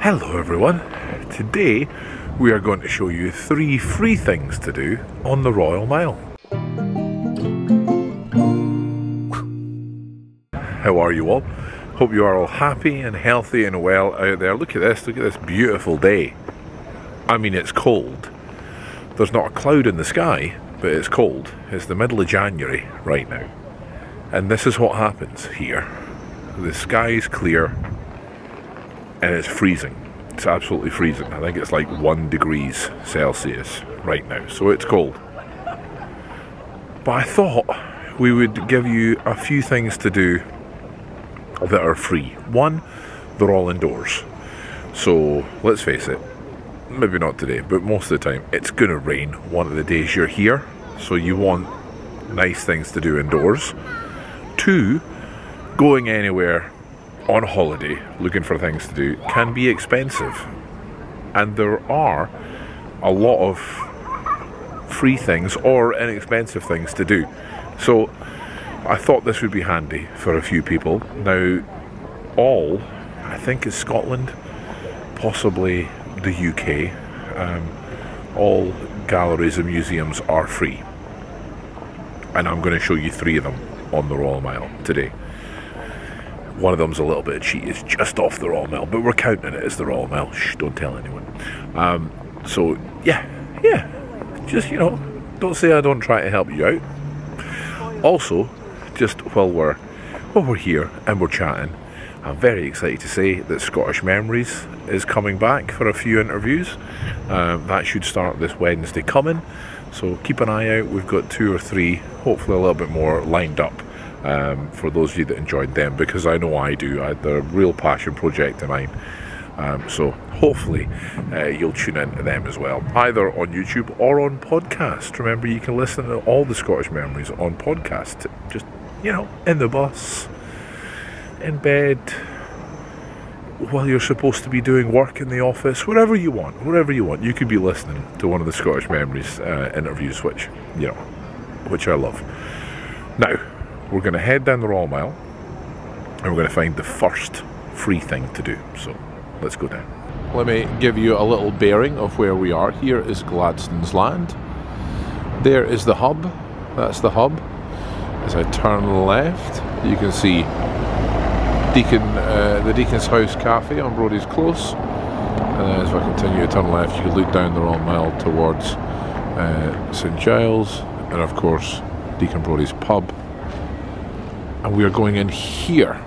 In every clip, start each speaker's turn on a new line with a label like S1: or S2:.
S1: Hello everyone, today we are going to show you 3 free things to do on the Royal Mile. How are you all? Hope you are all happy and healthy and well out there. Look at this beautiful day. I mean, it's cold. There's not a cloud in the sky, but it's cold. It's the middle of January right now. And this is what happens here. The sky is clear and it's freezing. It's absolutely freezing. I think it's like 1 degrees Celsius right now, so it's cold. But I thought we would give you a few things to do that are free. One, they're all indoors. So let's face it, maybe not today, but most of the time it's gonna rain one of the days you're here, so you want nice things to do indoors. 2, going anywhere on holiday looking for things to do can be expensive, and there are a lot of free things or inexpensive things to do, so I thought this would be handy for a few people. Now, I think it's Scotland, possibly the UK, all galleries and museums are free, and I'm going to show you 3 of them on the Royal Mile today. One of them's a little bit of cheat, it's just off the Royal Mile, but we're counting it as the Royal Mile. Shh, don't tell anyone. So yeah, just, you know, don't say I don't try to help you out. Also, just while we're here and we're chatting, I'm very excited to say that Scottish Memories is coming back for a few interviews. That should start this Wednesday coming, so keep an eye out. We've got 2 or 3, hopefully a little bit more lined up. For those of you that enjoyed them, because I know I do. They're a real passion project of mine. So hopefully you'll tune in to them as well, either on YouTube or on podcast. Remember, you can listen to all the Scottish Memories on podcast, just, you know, in the bus, in bed, while you're supposed to be doing work in the office, wherever you want. You could be listening to one of the Scottish Memories interviews, which I love. Now, we're going to head down the Royal Mile and we're going to find the first free thing to do. So let's go down. Let me give you a little bearing of where we are. Here is Gladstone's Land. There is the hub. That's the hub. As I turn left, you can see the Deacon's House Cafe on Brodie's Close. And then as I continue to turn left, you can look down the Royal Mile towards St Giles and of course Deacon Brodie's pub. And we are going in here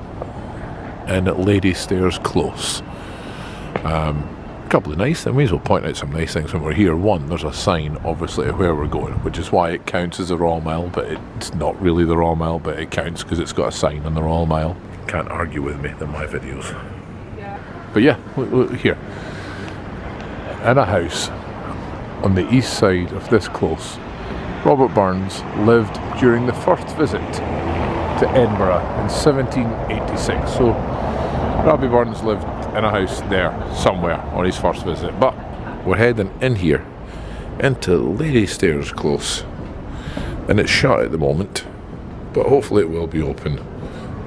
S1: in Lady Stairs Close. A couple of nice things. We may as well point out some nice things when we're here. One, there's a sign obviously of where we're going, which is why it counts as a Royal Mile, but it's not really the Royal Mile, but it counts because it's got a sign on the Royal Mile. Can't argue with me than my videos. But yeah, look here. In a house on the east side of this close, Robert Burns lived during the first visit to Edinburgh in 1786. So Robbie Burns lived in a house there somewhere on his first visit. But we're heading in here into Lady Stairs Close, and it's shut at the moment, but hopefully it will be open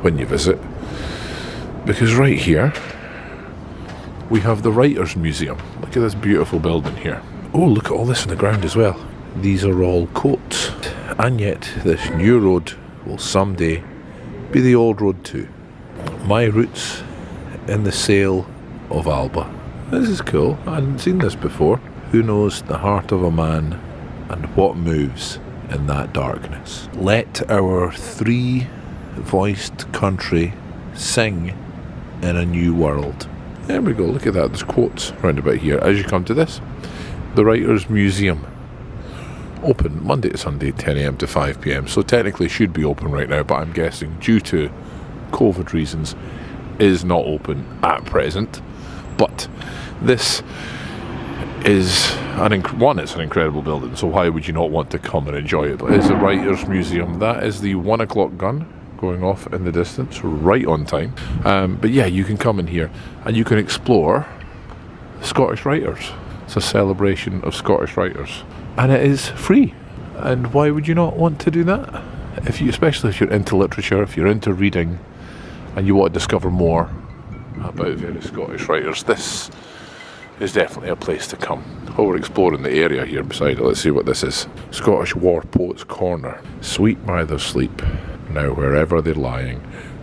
S1: when you visit, because right here we have the Writers' Museum. Look at this beautiful building here. Oh, look at all this on the ground as well. These are all coats, and yet this new road will someday be the old road too. My roots in the Sale of Alba. This is cool. I hadn't seen this before. Who knows the heart of a man and what moves in that darkness? Let our 3-voiced country sing in a new world. There we go. Look at that. There's quotes round about here. As you come to this, the Writers' Museum. Open Monday to Sunday, 10 AM to 5 PM. So technically should be open right now, but I'm guessing due to COVID reasons is not open at present. But this is it's an incredible building, so why would you not want to come and enjoy it? But it's a Writers' Museum. That is the 1 o'clock gun going off in the distance, right on time. But yeah, you can come in here and you can explore Scottish writers. It's a celebration of Scottish writers, and it is free. And why would you not want to do that? Especially if you're into literature, if you're into reading and you want to discover more about various Scottish writers, this is definitely a place to come. While we're exploring the area here beside it, let's see what this is. Scottish War Poets Corner. Sweet by their sleep, now wherever they're lying,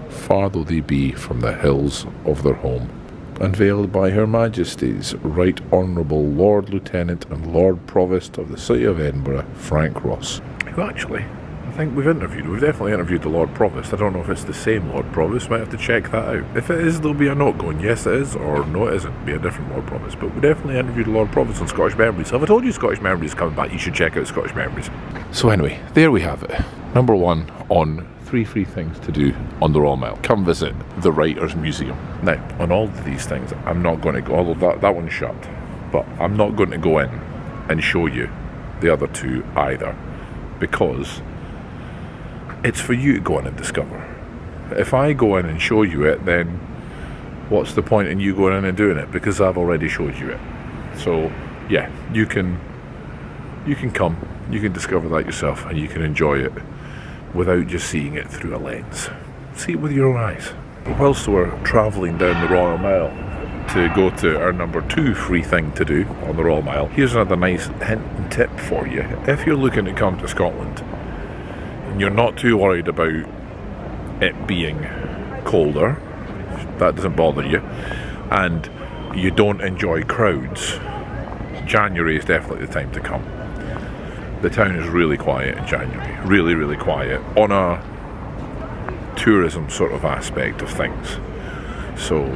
S1: far though they be from the hills of their home, unveiled by Her Majesty's Right Honourable Lord Lieutenant and Lord Provost of the City of Edinburgh, Frank Ross. Who actually, I think we've definitely interviewed the Lord Provost. I don't know if it's the same Lord Provost, might have to check that out. If it is, there'll be a note going, yes it is, or no it isn't, be a different Lord Provost. But we definitely interviewed the Lord Provost on Scottish Memories. So if I told you Scottish Memories is coming back, you should check out Scottish Memories. So anyway, there we have it. Number 1 on 3 free things to do on the Royal Mile. Come visit the Writers' Museum. Now, on all of these things, I'm not going to go, although that one's shut, but I'm not going to go in and show you the other 2 either, because it's for you to go in and discover. If I go in and show you it, then what's the point in you going in and doing it? Because I've already showed you it. So yeah, you can come, you can discover that yourself, and you can enjoy it without just seeing it through a lens. See it with your own eyes. Whilst we're travelling down the Royal Mile to go to our number 2 free thing to do on the Royal Mile, here's another nice hint and tip for you. If you're looking to come to Scotland and you're not too worried about it being colder, that doesn't bother you, and you don't enjoy crowds, January is definitely the time to come. The town is really quiet in January, really quiet on a tourism sort of aspect of things. So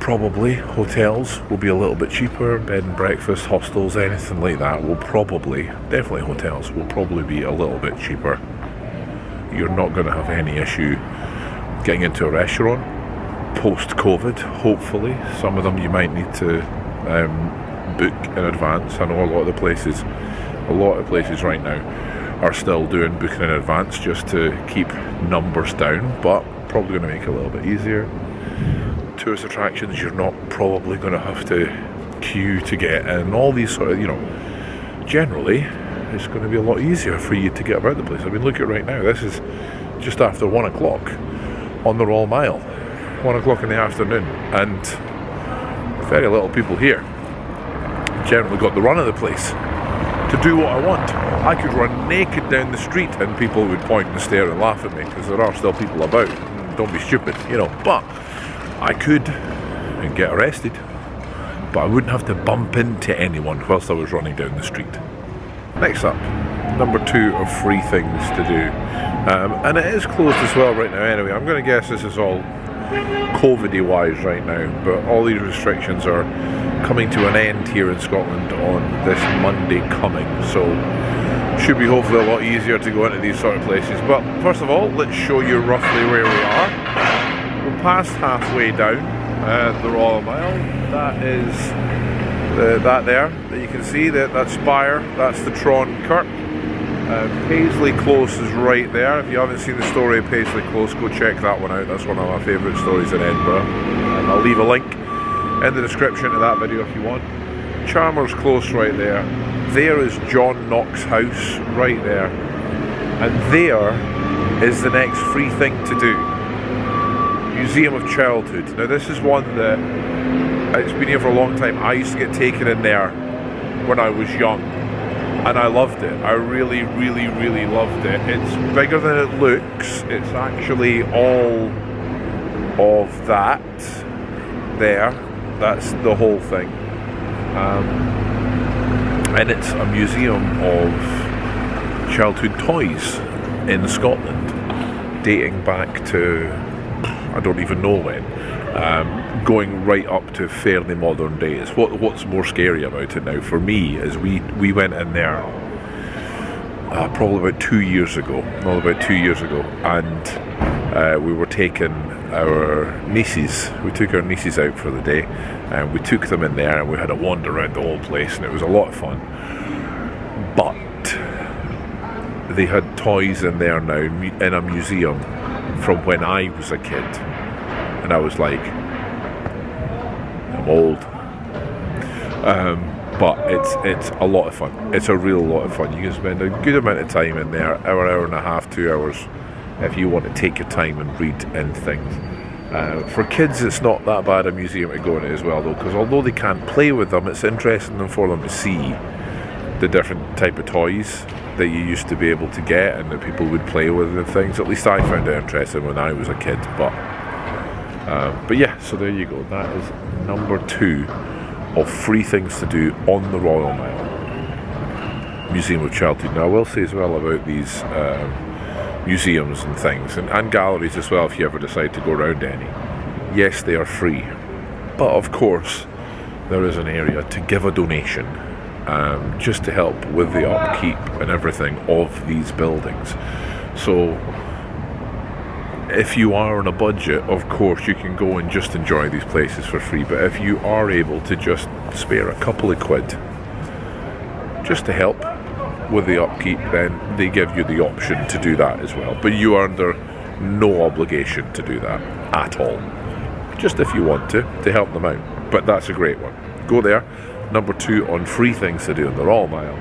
S1: probably hotels will be a little bit cheaper, bed and breakfast, hostels, anything like that will probably, definitely hotels will probably be a little bit cheaper. You're not going to have any issue getting into a restaurant post-COVID, hopefully. Some of them you might need to book in advance. I know a lot of places right now are still doing booking in advance just to keep numbers down, but probably going to make it a little bit easier. Tourist attractions, you're not probably going to have to queue to get in. All these sort of, generally it's going to be a lot easier for you to get about the place. I mean, look at right now, this is just after 1 o'clock on the Royal Mile, 1 o'clock in the afternoon, and very little people here. Generally got the run of the place to do what I want. I could run naked down the street and people would point and stare and laugh at me, because there are still people about. Don't be stupid, but I could and get arrested, but I wouldn't have to bump into anyone whilst I was running down the street. Next up, number 2 of free things to do, and it is closed as well right now anyway. I'm going to guess this is all COVID-y wise right now, but all these restrictions are coming to an end here in Scotland on this Monday coming, so should be hopefully a lot easier to go into these sort of places. But first of all, let's show you roughly where we are. We're past halfway down the Royal Mile. That is that there that you can see, that spire, that's the Tron Kirk. Paisley Close is right there. If you haven't seen the story of Paisley Close, go check that one out. That's one of my favourite stories in Edinburgh, and I'll leave a link in the description to that video if you want. Chalmers Close right there. There is John Knox's house right there, and there is the next free thing to do, Museum of Childhood. Now this is one that it's been here for a long time. I used to get taken in there when I was young, and I loved it. I really loved it. It's bigger than it looks. It's actually all of that there. That's the whole thing. And it's a museum of childhood toys in Scotland, dating back to, I don't even know when, going right up to fairly modern days. What's more scary about it now for me is we went in there probably about 2 years ago, and we were taking our nieces, out for the day, and we took them in there and we had a wander around the whole place, and it was a lot of fun. But they had toys in there now in a museum from when I was a kid, and I was like, I'm old. But it's a lot of fun. It's a real lot of fun. You can spend a good amount of time in there, hour and a half, 2 hours, if you want to take your time and read in things. For kids, it's not that bad a museum to go into as well, though, because although they can't play with them, it's interesting for them to see the different type of toys that you used to be able to get and that people would play with and things. At least I found it interesting when I was a kid. But yeah, so there you go. That is number 2 of free things to do on the Royal Mile. Museum of Childhood. Now I will say as well about these museums and things, and galleries as well, if you ever decide to go around any. Yes, they are free, but of course there is an area to give a donation, just to help with the upkeep and everything of these buildings. So if you are on a budget, of course you can go and just enjoy these places for free, but if you are able to just spare a couple of quid just to help with the upkeep, then they give you the option to do that as well, but you are under no obligation to do that at all, just if you want to help them out. But that's a great one. Go there. Number 2 on free things to do on the Royal Mile,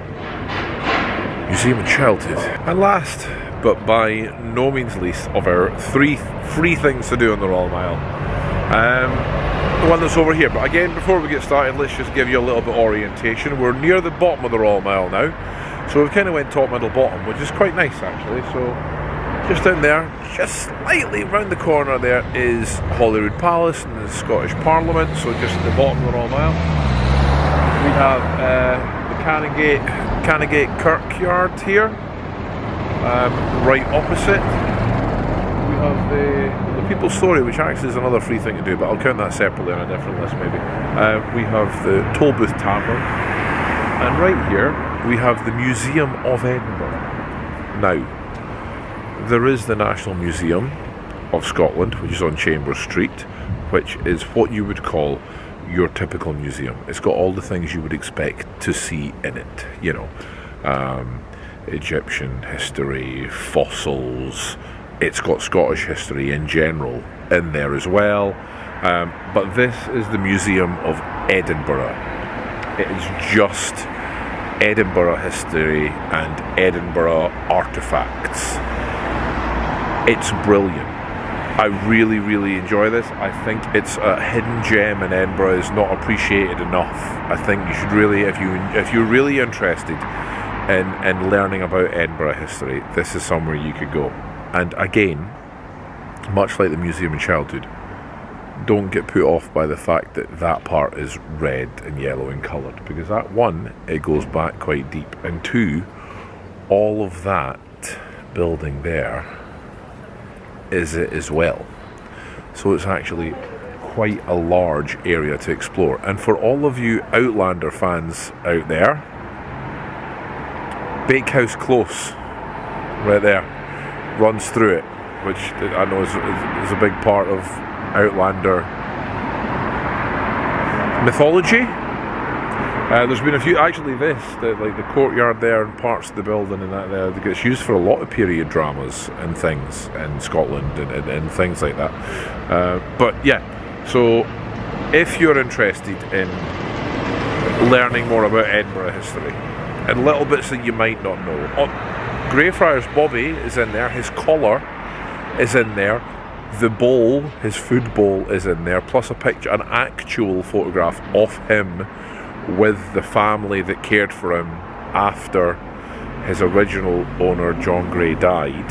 S1: Museum of Childhood. And last but by no means least of our 3 free things to do on the Royal Mile, the one that's over here. But again, before we get started, let's just give you a little bit of orientation. We're near the bottom of the Royal Mile now, so we've kind of went top, middle, bottom, which is quite nice actually. So just down there, just slightly round the corner there, is Holyrood Palace and the Scottish Parliament, so just at the bottom of the Royal Mile. We have the Canongate Kirkyard here, right opposite. We have the People's Story, which actually is another free thing to do, but I'll count that separately on a different list maybe. We have the Tolbooth Tavern, and right here we have the Museum of Edinburgh. Now, there is the National Museum of Scotland, which is on Chambers Street, which is what you would call your typical museum. It's got all the things you would expect to see in it, you know, Egyptian history, fossils. It's got Scottish history in general in there as well, but this is the Museum of Edinburgh. It is just Edinburgh history and Edinburgh artifacts. It's brilliant. I really, really enjoy this. I think it's a hidden gem in Edinburgh, is not appreciated enough. I think you should really, if you're really interested in learning about Edinburgh history, this is somewhere you could go. And again, much like the Museum of Childhood, don't get put off by the fact that that part is red and yellow in coloured, because that, one, it goes back quite deep, and 2, all of that building there is it as well. So it's actually quite a large area to explore. And for all of you Outlander fans out there, Bakehouse Close, right there, runs through it, which I know is a big part of Outlander mythology. There's been a few, actually like the courtyard there and parts of the building and that there, that gets used for a lot of period dramas and things in Scotland and things like that. But yeah, so if you're interested in learning more about Edinburgh history and little bits that you might not know, Greyfriars Bobby is in there, his collar is in there, the bowl, his food bowl is in there, plus a picture, an actual photograph of him with the family that cared for him after his original owner John Gray died.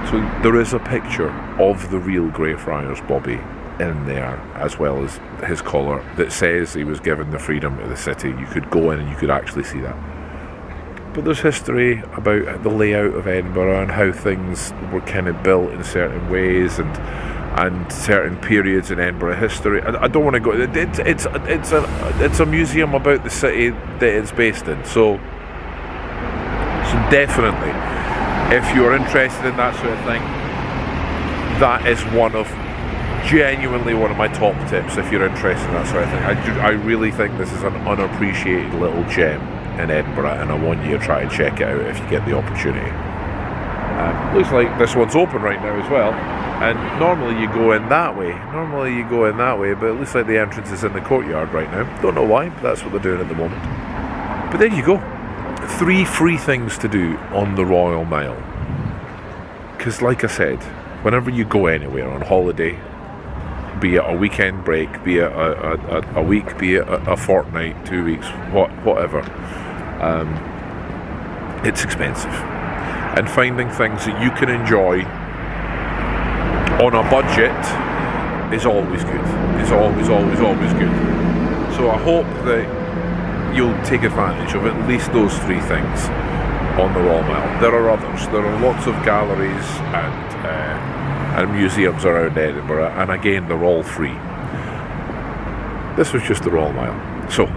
S1: So there is a picture of the real Greyfriars Bobby in there, as well as his collar that says he was given the freedom of the city. You could go in and you could actually see that. But there's history about the layout of Edinburgh and how things were kind of built in certain ways and certain periods in Edinburgh history. I don't want to go. It's a museum about the city that it's based in. So definitely, if you're interested in that sort of thing, that is genuinely one of my top tips. If you're interested in that sort of thing, I really think this is an unappreciated little gem in Edinburgh, and I want you to try and check it out if you get the opportunity. Looks like this one's open right now as well, and normally you go in that way, but it looks like the entrance is in the courtyard right now. Don't know why, but that's what they're doing at the moment. But there you go, 3 free things to do on the Royal Mile, because like I said, whenever you go anywhere on holiday, be it a weekend break, be it a week, be it a fortnight, 2 weeks, whatever. It's expensive, and finding things that you can enjoy on a budget is always good. It's always good. So I hope that you'll take advantage of at least those three things on the Royal Mile. There are others. There are lots of galleries and museums around Edinburgh, and again, they're all free. This was just the Royal Mile. So,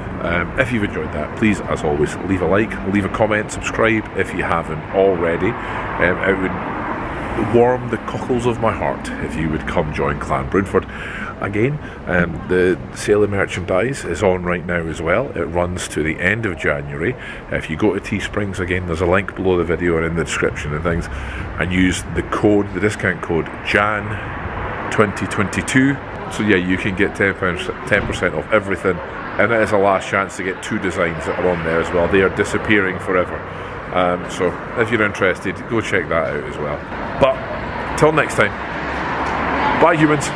S1: if you've enjoyed that, please, as always, leave a like, leave a comment, subscribe if you haven't already. It would warm the cockles of my heart if you would come join Clan Broonford. Again, the sale of merchandise is on right now as well. It runs to the end of January. If you go to Teesprings, again, there's a link below the video and in the description and things, and use the discount code JAN2022. So yeah, you can get 10% off everything, and it is a last chance to get 2 designs that are on there as well. They are disappearing forever. So if you're interested, go check that out as well. But till next time, bye humans.